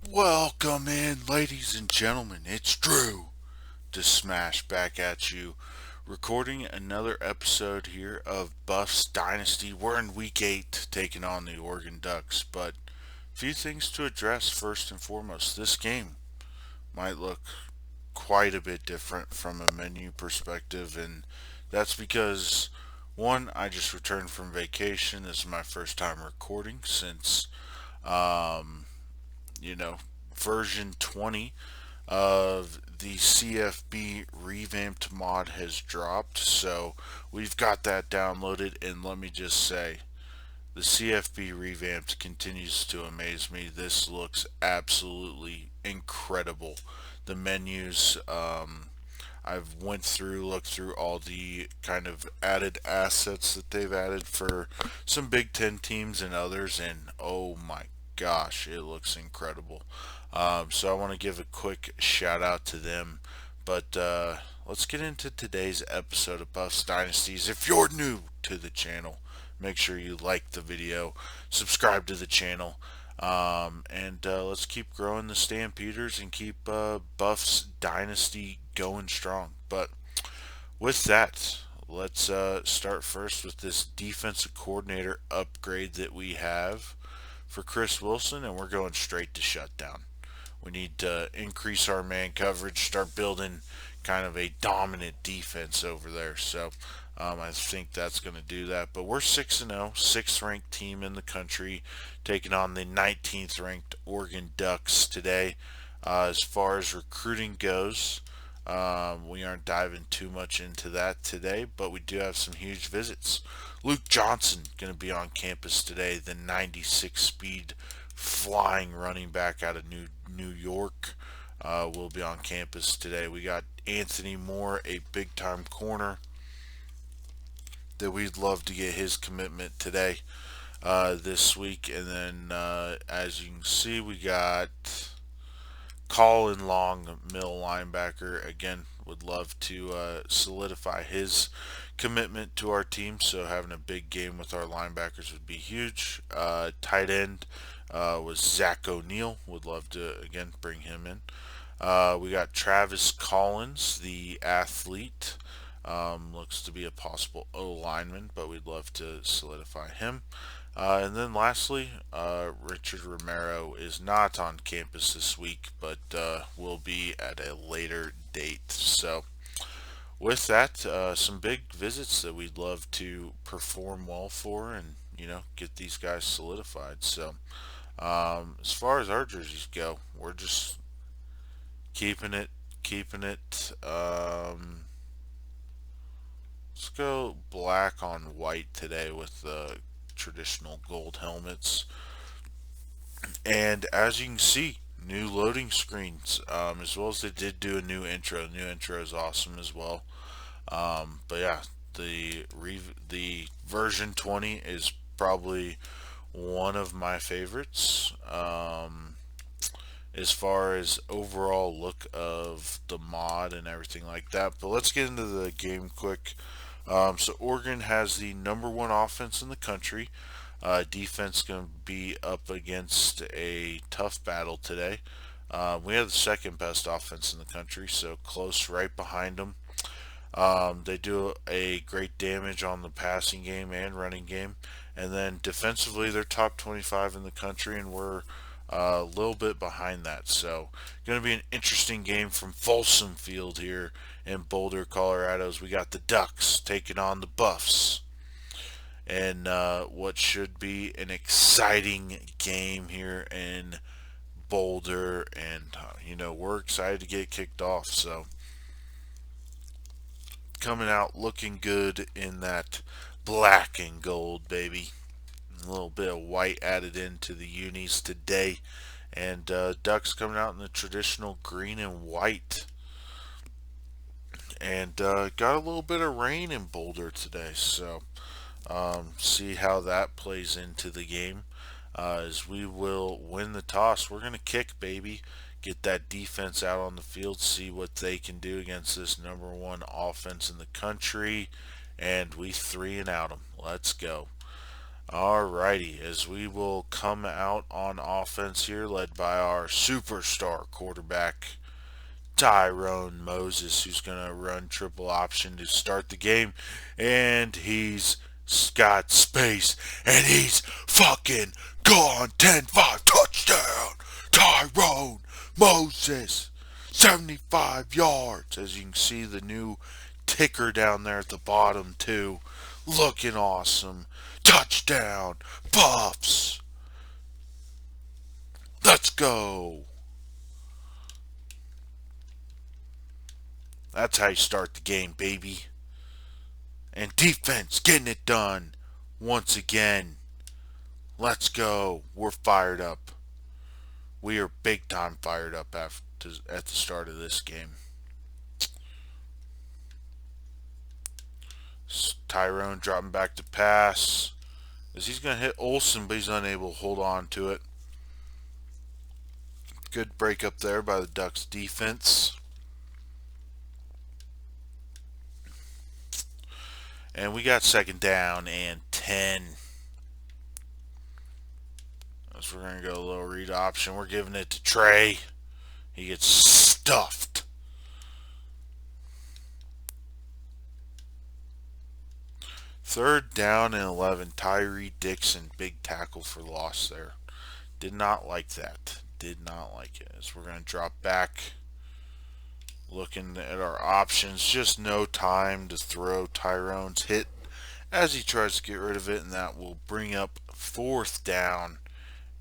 Welcome in, ladies and gentlemen. It's Drew to Smash back at you, recording another episode here of Buffs Dynasty. We're in week 8 taking on the Oregon Ducks, but a few things to address first and foremost. This game might look quite a bit different from a menu perspective, and that's because one, I just returned from vacation. This is my first time recording since um, you know, version 20 of the CFB Revamped mod has dropped. So we've got that downloaded, and let me just say, the CFB Revamped continues to amaze me. This looks absolutely incredible. The menus, I've went through, looked through all the kind of added assets that they've added for some Big Ten teams and others, and oh my gosh, it looks incredible. So I want to give a quick shout out to them. But let's get into today's episode of Buffs Dynasties. If you're new to the channel, make sure you like the video, subscribe to the channel, and let's keep growing the Stampeders and keep Buffs Dynasty going strong. But with that, let's start first with this defensive coordinator upgrade that we have for Chris Wilson, and we're going straight to shutdown. We need to increase our man coverage, start building kind of a dominant defense over there. So I think that's going to do that. But we're 6-0, sixth ranked team in the country, taking on the 19th ranked Oregon Ducks today. As far as recruiting goes, we aren't diving too much into that today, but we do have some huge visits. Luke Johnson going to be on campus today, the 96 speed flying running back out of New York. Will be on campus today. We got Anthony Moore, a big time corner that we'd love to get his commitment today, this week. And then, as you can see, we got Colin Long, middle linebacker. Again, would love to solidify his commitment to our team. So having a big game with our linebackers would be huge. Tight end was Zach O'Neal. Would love to again bring him in. We got Travis Collins, the athlete. Looks to be a possible O lineman, but we'd love to solidify him. And then lastly, Richard Romero is not on campus this week, but will be at a later date. So, with that, some big visits that we'd love to perform well for and, get these guys solidified. So, as far as our jerseys go, we're just keeping it. Let's go black on white today with the traditional gold helmets. And as you can see, new loading screens, as well as they did do a new intro. New intro is awesome as well. But yeah, the version 20 is probably one of my favorites. As far as overall look of the mod and everything like that. But let's get into the game quick. So Oregon has the number one offense in the country. Defense going to be up against a tough battle today. We have the second best offense in the country, so close right behind them. They do a great damage on the passing game and running game. And then defensively, they're top 25 in the country, and we're a little bit behind that. So, going to be an interesting game from Folsom Field here in Boulder, Colorado. As we got the Ducks taking on the Buffs. And what should be an exciting game here in Boulder. And, we're excited to get kicked off. So, coming out looking good in that black and gold, baby. A little bit of white added into the unis today. And Ducks coming out in the traditional green and white. And got a little bit of rain in Boulder today. So see how that plays into the game. As we will win the toss. We're going to kick, baby. Get that defense out on the field, see what they can do against this number one offense in the country, and we 3-and-out them. Let's go. Alrighty, as we will come out on offense here, led by our superstar quarterback, Tyrone Moses, who's going to run triple option to start the game. And he's got space, and he's fucking gone. 10-5 touchdown, Tyrone Moses. 75 yards. As you can see, the new ticker down there at the bottom, too. Looking awesome. Touchdown, Buffs. Let's go. That's how you start the game, baby. And defense getting it done once again. Let's go. We're fired up. We are big time fired up at the start of this game. Tyrone dropping back to pass. As he's going to hit Olsen, but he's unable to hold on to it. Good break up there by the Ducks defense. And we got second down and 10. As we're going to go a little read option. We're giving it to Trey. He gets stuffed. Third down and 11. Tyree Dixon, big tackle for loss there. Did not like that. Did not like it. As we're going to drop back. Looking at our options. Just no time to throw. Tyrone's hit as he tries to get rid of it. And that will bring up fourth down.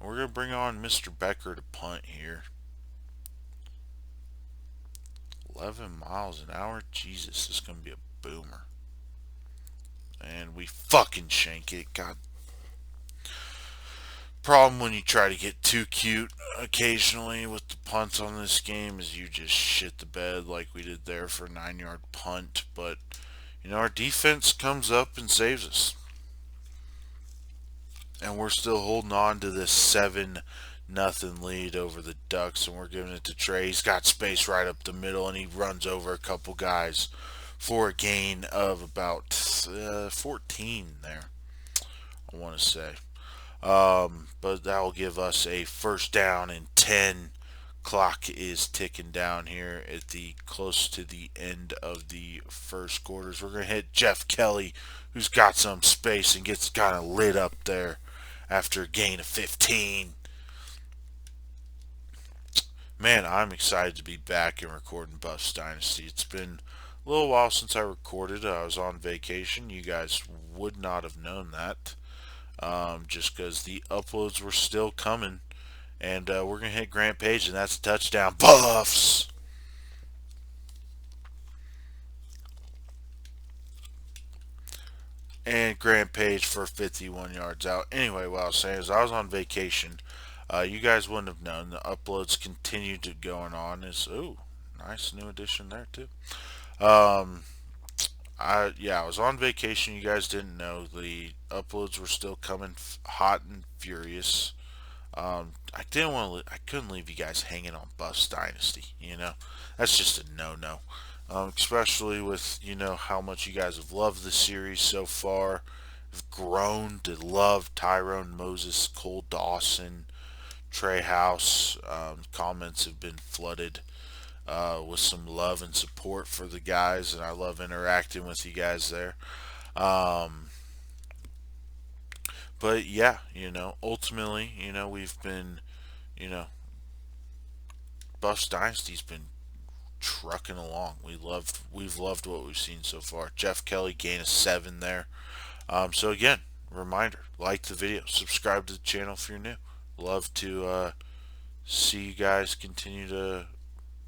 We're going to bring on Mr. Becker to punt here. 11 miles an hour. Jesus, this is going to be a boomer. And we fucking shank it. God. Problem when you try to get too cute occasionally with the punts on this game is you just shit the bed like we did there for a 9-yard punt. But, you know, our defense comes up and saves us. And we're still holding on to this 7-0 lead over the Ducks. And we're giving it to Trey. He's got space right up the middle, and he runs over a couple guys for a gain of about 14 there, I want to say. But that will give us a first down and 10. Clock is ticking down here at the close to the end of the first quarters. We're going to hit Jeff Kelly, who's got some space and gets kind of lit up there after a gain of 15. Man, I'm excited to be back and recording Buffs Dynasty. It's been a little while since I recorded. I was on vacation. You guys would not have known that. Just because the uploads were still coming. And we're going to hit Grant Page, and that's a touchdown. Buffs! And Grant Page for 51 yards out. Anyway, what I was saying is I was on vacation. You guys wouldn't have known. The uploads continued to going on. Ooh, nice new addition there, too. I was on vacation. You guys didn't know the uploads were still coming hot and furious. I couldn't leave you guys hanging on Buffs Dynasty. You know, that's just a no-no. Especially with how much you guys have loved the series so far. Have grown to love Tyrone Moses, Cole Dawson, Trey House. Comments have been flooded with some love and support for the guys, and I love interacting with you guys there. But yeah, ultimately, we've been, Buffs Dynasty's been trucking along. We've loved what we've seen so far. Jeff Kelly gain of 7 there. So again, reminder: like the video, subscribe to the channel if you're new. Love to see you guys continue to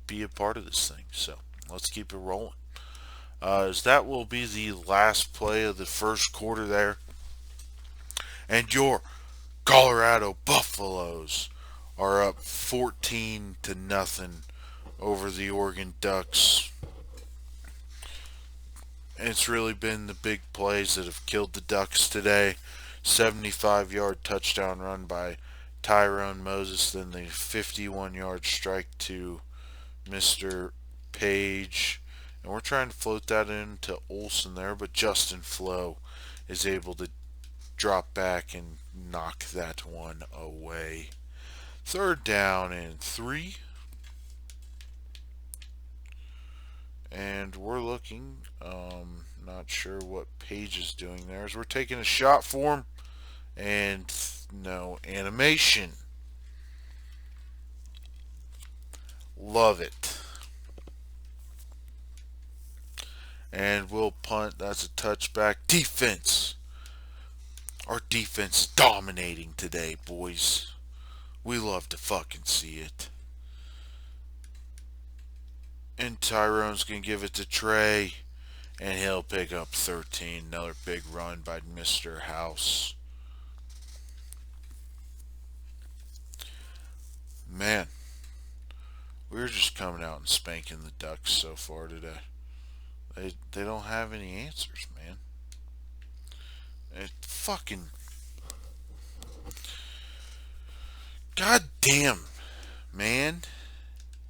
be a part of this thing. So let's keep it rolling. As that will be the last play of the first quarter there. And your Colorado Buffaloes are up 14-0 over the Oregon Ducks. And it's really been the big plays that have killed the Ducks today. 75-yard touchdown run by Tyrone Moses, then the 51-yard strike to Mr. Page. And we're trying to float that into Olsen there, but Justin Flo is able to drop back and knock that one away. Third down and 3. And we're looking. Not sure what Page is doing there. As we're taking a shot for him. And no animation. Love it. And we'll punt. That's a touchback. Defense. Our defense is dominating today, boys. We love to fucking see it. And Tyrone's going to give it to Trey. And he'll pick up 13. Another big run by Mr. House. Man, we're just coming out and spanking the Ducks so far today. They don't have any answers, man. It fucking... God damn, man.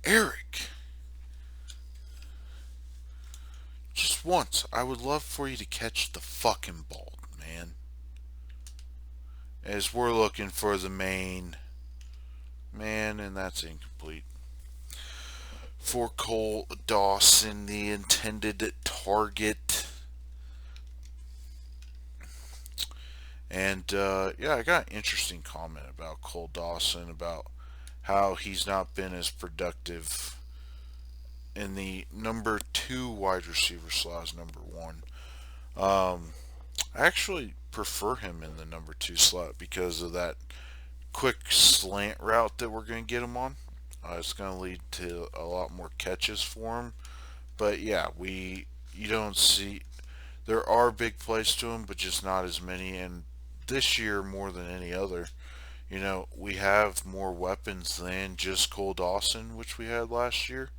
Eric. Just once, I would love for you to catch the fucking ball, man. As we're looking for the main man, and that's incomplete. For Cole Dawson, the intended target. And yeah, I got an interesting comment about Cole Dawson about how he's not been as productive in the number 2 wide receiver slot as number 1. I actually prefer him in the number 2 slot because of that quick slant route that we're going to get him on. It's going to lead to a lot more catches for him. But yeah, you don't see, there are big plays to him, but just not as many. And this year, more than any other, we have more weapons than just Cole Dawson, which we had last year.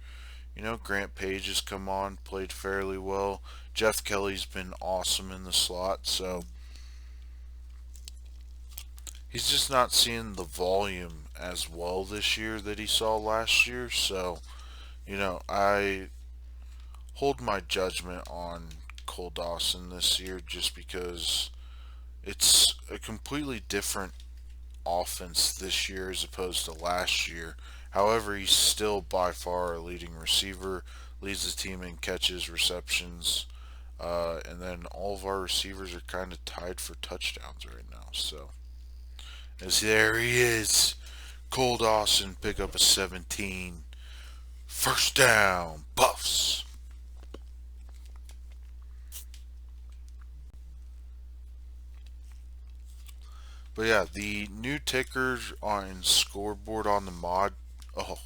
Grant Page has come on, played fairly well. Jeff Kelly's been awesome in the slot, so he's just not seeing the volume as well this year that he saw last year. So, I hold my judgment on Cole Dawson this year just because it's a completely different offense this year as opposed to last year. However, he's still by far a leading receiver, leads the team in catches, receptions, and then all of our receivers are kind of tied for touchdowns right now. So, as there he is, Cole Dawson pick up a 17. First down, Buffs. But yeah, the new tickers on scoreboard on the mod. Oh,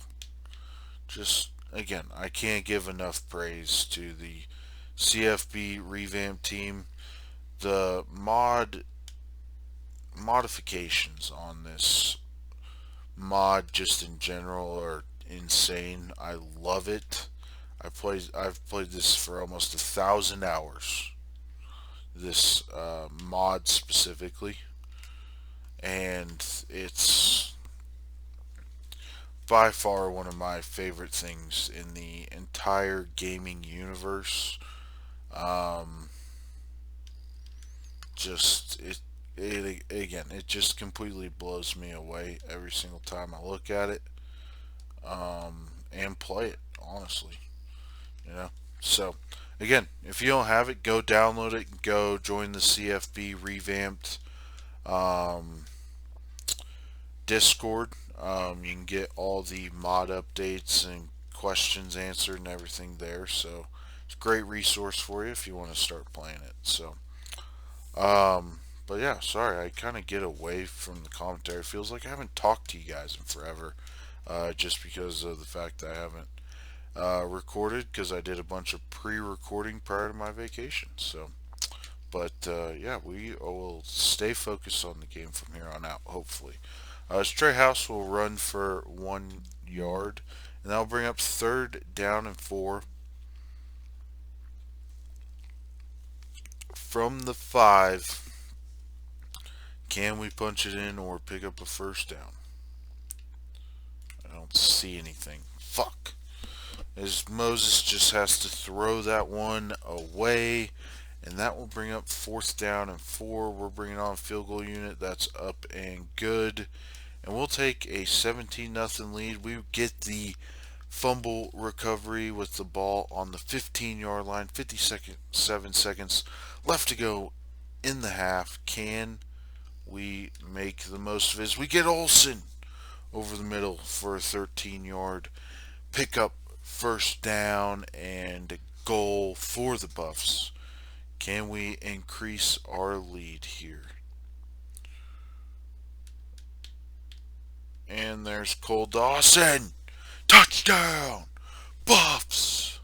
just again, I can't give enough praise to the CFB Revamped team. The modifications on this mod just in general are insane. I love it. I've played this for almost 1,000 hours. This mod specifically, and it's by far one of my favorite things in the entire gaming universe. Just it again, it just completely blows me away every single time I look at it, and play it. Honestly, So again, if you don't have it, go download it. Go join the CFB Revamped Discord. You can get all the mod updates and questions answered and everything there. So it's a great resource for you if you want to start playing it. So, but yeah, sorry, I kind of get away from the commentary. It feels like I haven't talked to you guys in forever, just because of the fact that I haven't recorded because I did a bunch of pre-recording prior to my vacation. So, but yeah, we will stay focused on the game from here on out, hopefully. Stray House will run for 1 yard, and that'll bring up third down and 4 from the 5. Can we punch it in or pick up a first down? I don't see anything. Fuck. As Moses just has to throw that one away, And that will bring up 4th down and 4. We're bringing on field goal unit. That's up and good. And we'll take a 17-0 lead. We get the fumble recovery with the ball on the 15-yard line. 7 seconds left to go in the half. Can we make the most of it? We get Olsen over the middle for a 13-yard pickup, 1st down and goal for the Buffs. Can we increase our lead here? And there's Cole Dawson. Touchdown! Buffs!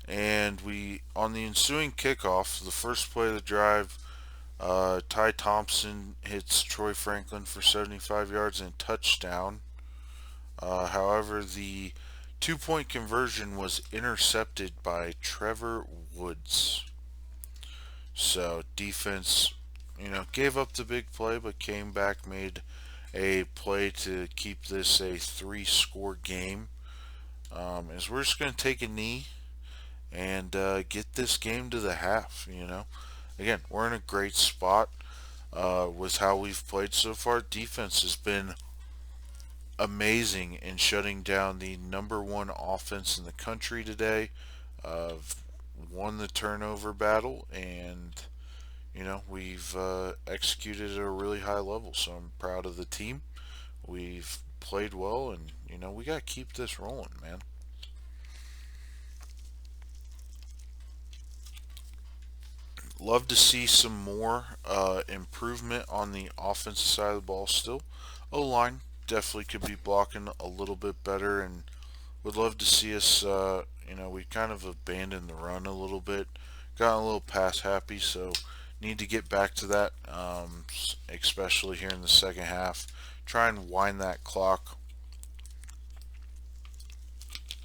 And we, on the ensuing kickoff, the first play of the drive, Ty Thompson hits Troy Franklin for 75 yards and touchdown. However, the 2-point conversion was intercepted by Trevor Woods. So defense, gave up the big play, but came back, made a play to keep this a 3-score game. As we're just going to take a knee and get this game to the half. Again, we're in a great spot with how we've played so far. Defense has been amazing in shutting down the #1 offense in the country today. Won the turnover battle, and we've executed at a really high level. So I'm proud of the team. We've played well, and we got to keep this rolling, man. Love to see some more improvement on the offensive side of the ball still. O-line definitely could be blocking a little bit better, and would love to see us, we kind of abandoned the run a little bit. Gotten a little pass happy, so need to get back to that, especially here in the second half. Try and wind that clock.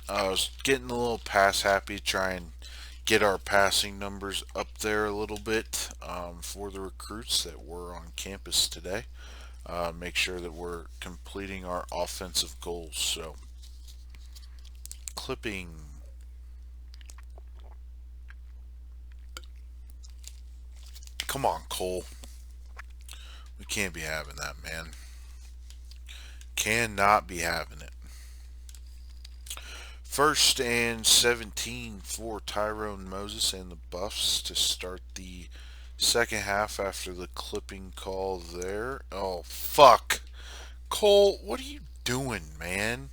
I was getting a little pass happy, try and get our passing numbers up there a little bit for the recruits that were on campus today. Make sure that we're completing our offensive goals. So, clipping. Come on, Cole. We can't be having that, man. Cannot be having it. 1st and 17 for Tyrone Moses and the Buffs to start the second half after the clipping call there. Oh, fuck. Cole, what are you doing, man?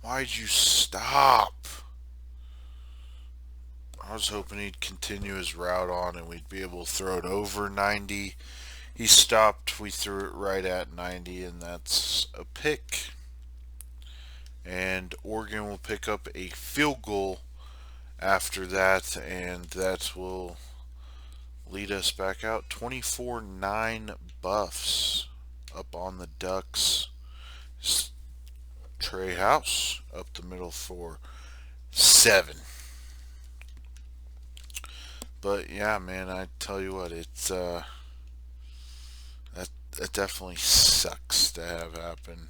Why'd you stop? I was hoping he'd continue his route on and we'd be able to throw it over 90. He stopped. We threw it right at 90, and that's a pick. And Oregon will pick up a field goal after that, and that will lead us back out. 24-9 Buffs up on the Ducks. Trey House up the middle for 7. But yeah, man, I tell you what, it's that definitely sucks to have happen,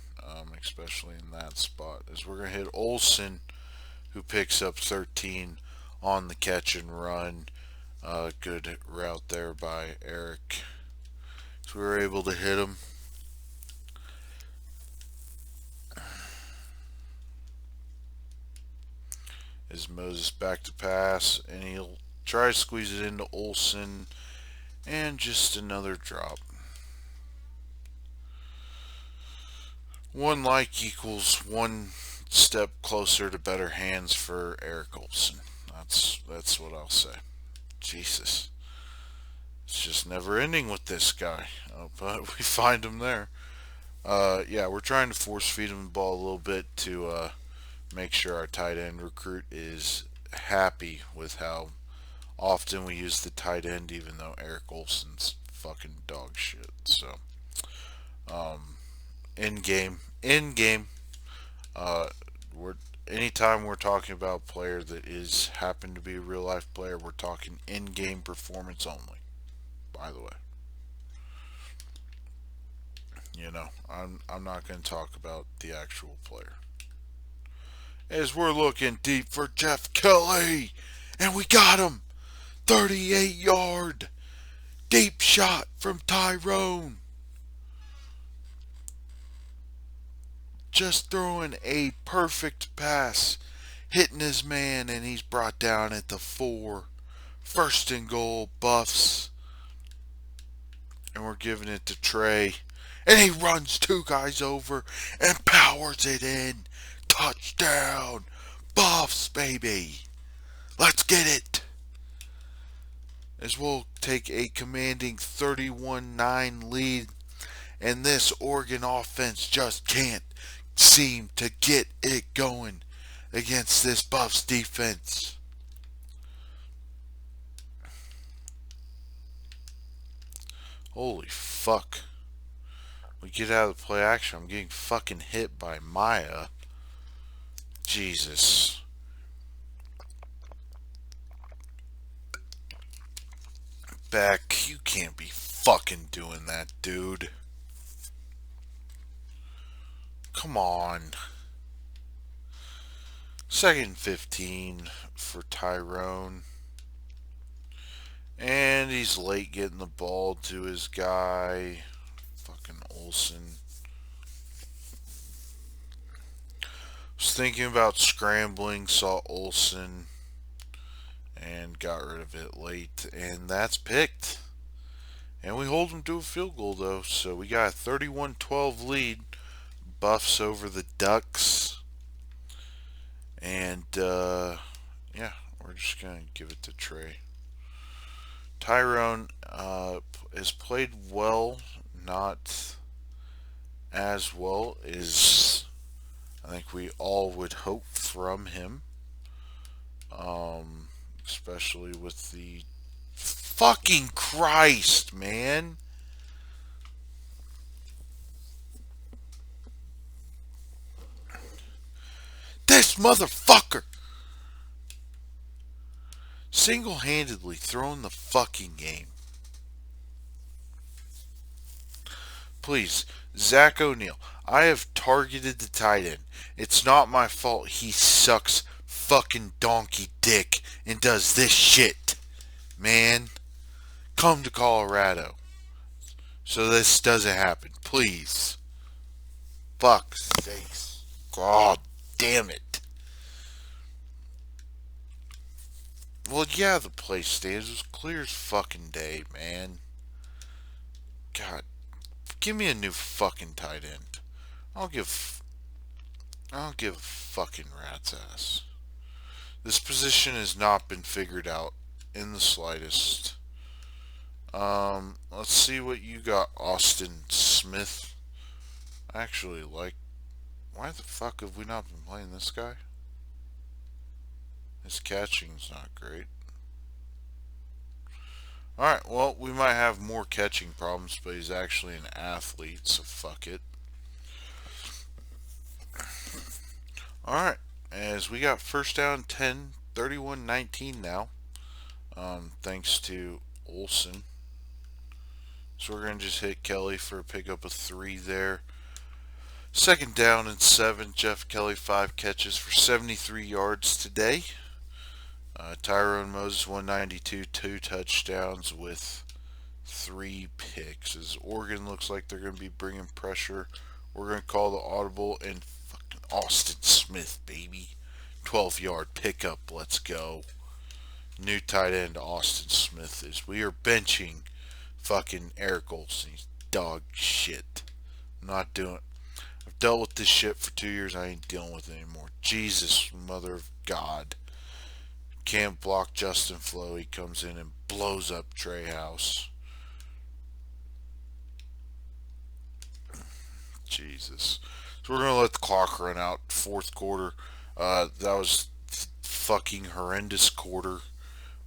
especially in that spot. As we're gonna hit Olsen, who picks up 13 on the catch and run. Good route there by Eric. So we were able to hit him. Is Moses back to pass, and he'll try to squeeze it into Olsen, and just another drop. 1 like equals 1 step closer to better hands for Eric Olsen. That's what I'll say. Jesus. It's just never ending with this guy. But we find him there. Yeah, we're trying to force feed him the ball a little bit to make sure our tight end recruit is happy with how often we use the tight end, even though Eric Olsen's fucking dog shit. So, in game, anytime we're talking about a player that is happen to be a real life player, we're talking in game performance only. By the way. I'm not going to talk about the actual player. As we're looking deep for Jeff Kelly, and we got him. 38-yard deep shot from Tyrone. Just throwing a perfect pass, hitting his man, and he's brought down at the 4. First and goal, Buffs. And we're giving it to Trey. And he runs 2 guys over and powers it in. Touchdown. Buffs, baby. Let's get it. As we'll take a commanding 31-9 lead. And this Oregon offense just can't seem to get it going against this Buffs defense. Holy fuck. We get out of the play action. I'm getting fucking hit by Maya. Jesus. Beck, you can't be fucking doing that, dude. Come on. 2nd and 15 for Tyrone. And he's late getting the ball to his guy. Fucking Olsen. Was thinking about scrambling, saw Olsen, and got rid of it late. And that's picked. And we hold him to a field goal, though. So we got a 31-12 lead. Buffs over the Ducks. And, yeah, we're just going to give it to Trey. Tyrone has played well, not as well as I think we all would hope from him. Especially with the fucking Christ, man. This motherfucker single-handedly throwing the fucking game. Please, Zach O'Neal, I have targeted the tight end. It's not my fault he sucks fucking donkey dick and does this shit. Man, come to Colorado so this doesn't happen, please. Fuck's sakes. God damn it. Well, yeah, the play stands. It was clear as fucking day, man. God, give me a new fucking tight end. I don't give a fucking rat's ass. This position has not been figured out in the slightest. Let's see what you got, Austin Smith. I actually like. Why the fuck have we not been playing this guy? His catching's not great. Alright, well, we might have more catching problems, but he's actually an athlete, so fuck it. Alright, as we got first down 10, 31-19 now. Thanks to Olsen. So we're going to just hit Kelly for a pickup of 3 there. 2nd down and 7. Jeff Kelly 5 catches for 73 yards today. Tyrone Moses 192, 2 touchdowns with 3 picks. As Oregon looks like they're going to be bringing pressure, we're going to call the audible, and fucking Austin Smith, baby. 12-yard pickup. Let's go. New tight end Austin Smith is. We are benching fucking Eric Olsen. He's dog shit. I'm not doing it. I've dealt with this shit for 2 years. I ain't dealing with it anymore. Jesus, mother of God. Can't block Justin Flo. He comes in and blows up Trey House. Jesus. So we're going to let the clock run out. 4th quarter. That was fucking horrendous quarter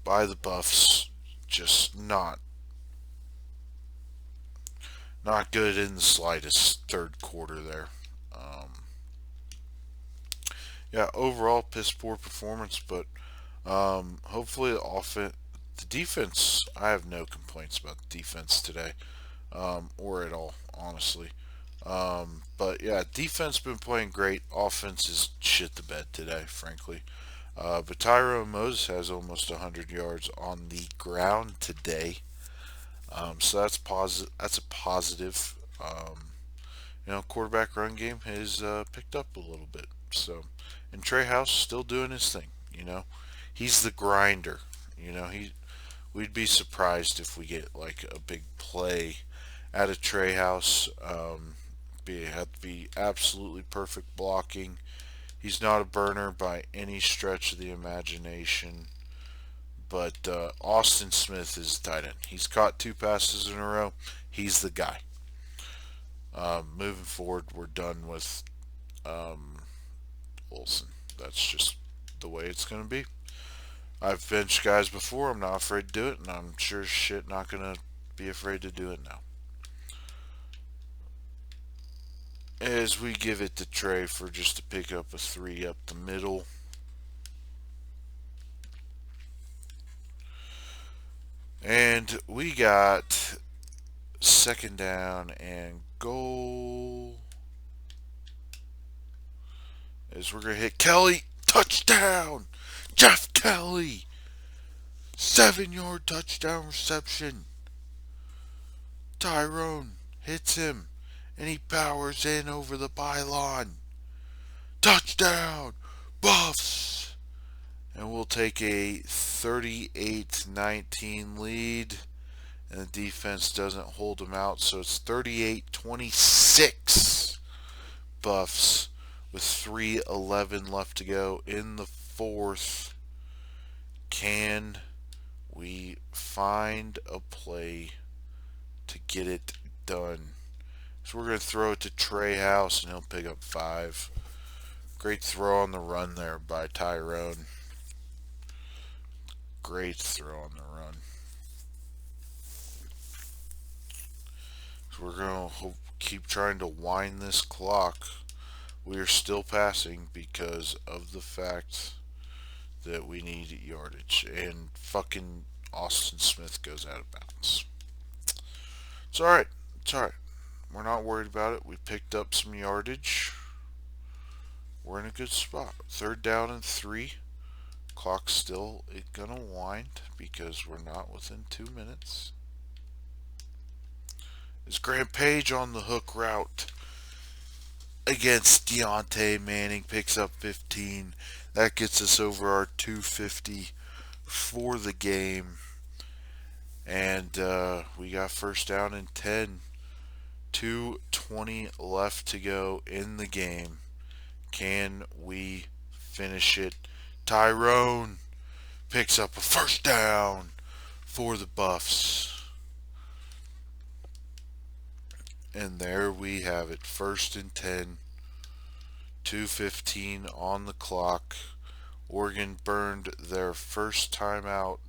by the Buffs. Just not good in the slightest. 3rd quarter there. Yeah, overall piss poor performance, but hopefully the defense, I have no complaints about the defense today, or at all, honestly. But yeah, defense been playing great. Offense is shit the bed today, frankly. But Tyrone Moses has almost 100 yards on the ground today. So that's positive. That's a positive. Quarterback run game has picked up a little bit. So, and Trey House still doing his thing. He's the grinder. We'd be surprised if we get like a big play out of Trey House. Had to be absolutely perfect blocking. He's not a burner by any stretch of the imagination. But Austin Smith is tight end. He's caught 2 passes in a row. He's the guy. Moving forward, we're done with um, Olsen. That's just the way it's going to be. I've benched guys before. I'm not afraid to do it, and I'm sure as shit not going to be afraid to do it now. As we give it to Trey for just to pick up a 3 up the middle. And we got second down and goal. As we're going to hit Kelly. Touchdown! Jeff Kelly! 7-yard touchdown reception. Tyrone hits him, and he powers in over the pylon. Touchdown! Buffs! And we'll take a 38-19 lead. And the defense doesn't hold them out, so it's 38-26 Buffs with 3:11 left to go in the fourth. Can we find a play to get it done? So we're going to throw it to Trey House, and he'll pick up 5. Great throw on the run there by Tyrone. Great throw on the run. So we're going to keep trying to wind this clock. We are still passing because of the fact that we need yardage. And fucking Austin Smith goes out of bounds. It's alright. It's alright. We're not worried about it. We picked up some yardage. We're in a good spot. 3rd down and 3. Clock's still gonna wind because we're not within 2 minutes. Is Grant Page on the hook route against Deontay Manning, picks up 15. That gets us over our 250 for the game. And we got first down and 10. 2:20 left to go in the game. Can we finish it? Tyrone picks up a first down for the Buffs. And there we have it. 1st and 10. 2:15 on the clock. Oregon burned their first timeout.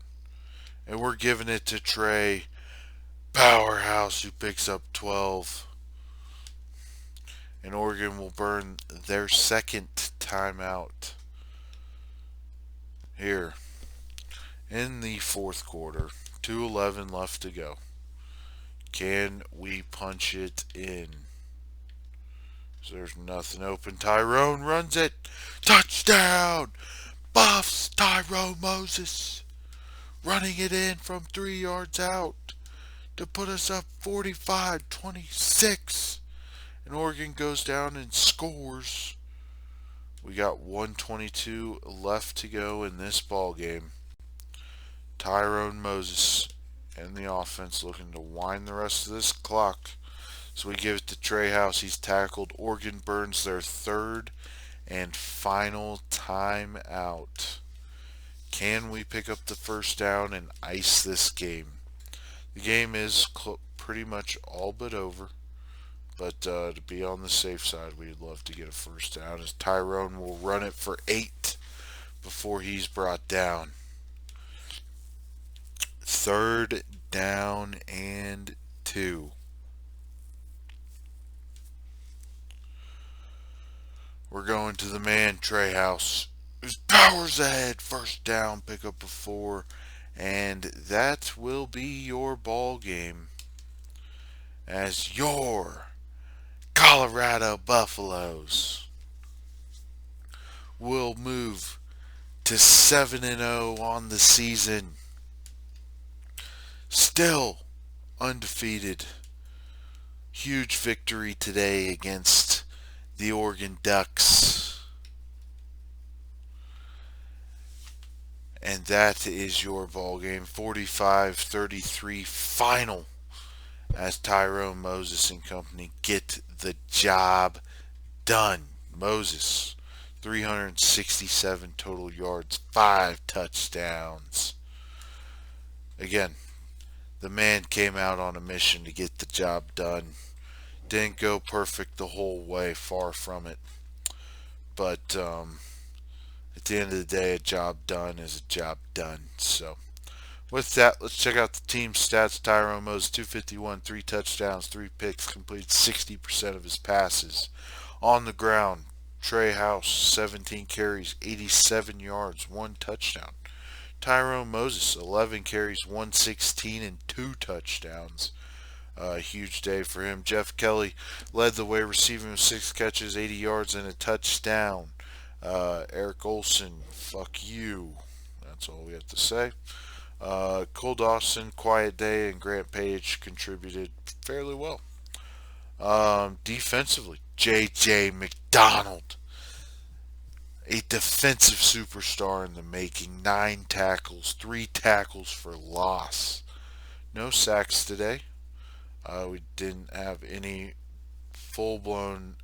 And we're giving it to Trey Powerhouse, who picks up 12. And Oregon will burn their second timeout here in the 4th quarter. 2:11 left to go. Can we punch it in? So there's nothing open. Tyrone runs it. Touchdown! Buffs! Tyrone Moses running it in from 3 yards out to put us up 45-26. And Oregon goes down and scores. We got 1:22 left to go in this ball game. Tyrone Moses and the offense looking to wind the rest of this clock. So we give it to Trey House. He's tackled. Oregon burns their 3rd and final timeout. Can we pick up the first down and ice this game? The game is pretty much all but over. But to be on the safe side, we'd love to get a first down, as Tyrone will run it for 8 before he's brought down. 3rd down and 2. We're going to the man, Trey House, who's powers ahead. First down, pick up a 4. And that will be your ball game, as your Colorado Buffaloes will move to 7-0 on the season. Still undefeated. Huge victory today against the Oregon Ducks. And that is your ball game. 45-33 final as Tyrone Moses and company get the job done. Moses, 367 total yards, 5 touchdowns. Again, the man came out on a mission to get the job done. Didn't go perfect the whole way, far from it. But at the end of the day, a job done is a job done. So, with that, let's check out the team stats. Tyrone Moses, 251, 3 touchdowns, 3 picks, completed 60% of his passes. On the ground, Trey House, 17 carries, 87 yards, 1 touchdown. Tyrone Moses, 11 carries, 116, and 2 touchdowns. A huge day for him. Jeff Kelly led the way receiving with 6 catches, 80 yards, and a touchdown. Eric Olson, fuck you. That's all we have to say. Cole Dawson, quiet day, and Grant Page contributed fairly well. Defensively, J.J. McDonald, a defensive superstar in the making. 9 tackles, 3 tackles for loss. No sacks today. We didn't have any full-blown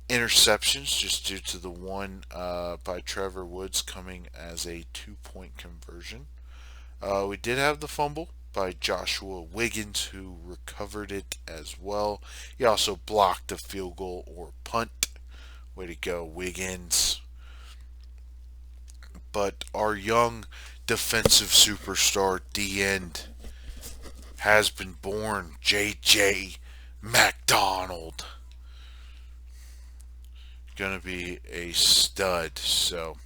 interceptions, just due to the one by Trevor Woods coming as a 2-point conversion. We did have the fumble by Joshua Wiggins, who recovered it as well. He also blocked a field goal or punt. Way to go, Wiggins. But our young defensive superstar, D-end, has been born. J.J. McDonald. Gonna be a stud. So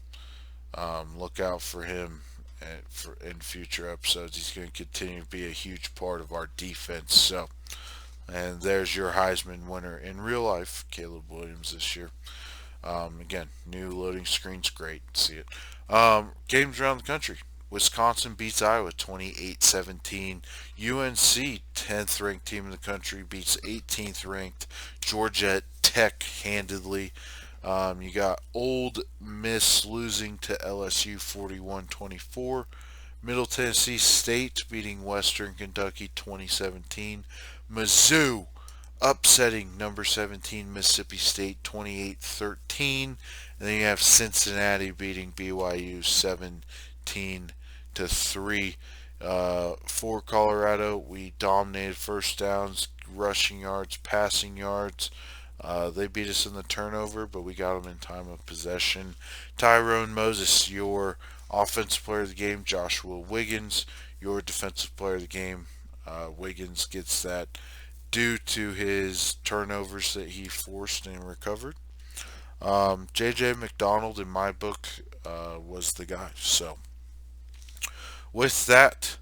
look out for him in future episodes. He's going to continue to be a huge part of our defense. So, and there's your Heisman winner in real life, Caleb Williams, this year. Again, new loading screen's great. See it. Games around the country. Wisconsin beats Iowa 28-17. UNC, 10th ranked team in the country, beats 18th ranked Georgia Tech handedly. You got Old Miss losing to LSU 41-24. Middle Tennessee State beating Western Kentucky 2017. Mizzou upsetting number 17 Mississippi State 28-13. And then you have Cincinnati beating BYU 17-3. For Colorado, we dominated first downs, rushing yards, passing yards. They beat us in the turnover, but we got them in time of possession. Tyrone Moses, your offensive player of the game. Joshua Wiggins, your defensive player of the game. Wiggins gets that due to his turnovers that he forced and recovered. J.J. McDonald, in my book, was the guy. So, with that,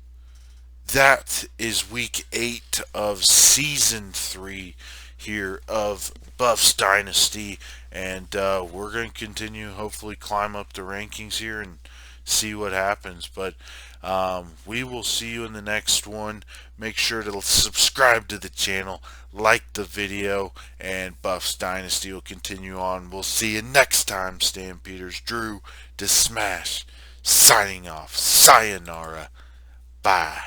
that is week 8 of season 3 here of Buffs Dynasty, and we're going to continue, hopefully climb up the rankings here and see what happens. But we will see you in the next one. Make sure to subscribe to the channel, like the video, and Buffs Dynasty will continue on. We'll see you next time. Stampeders, Drew to Smash, signing off. Sayonara. Bye.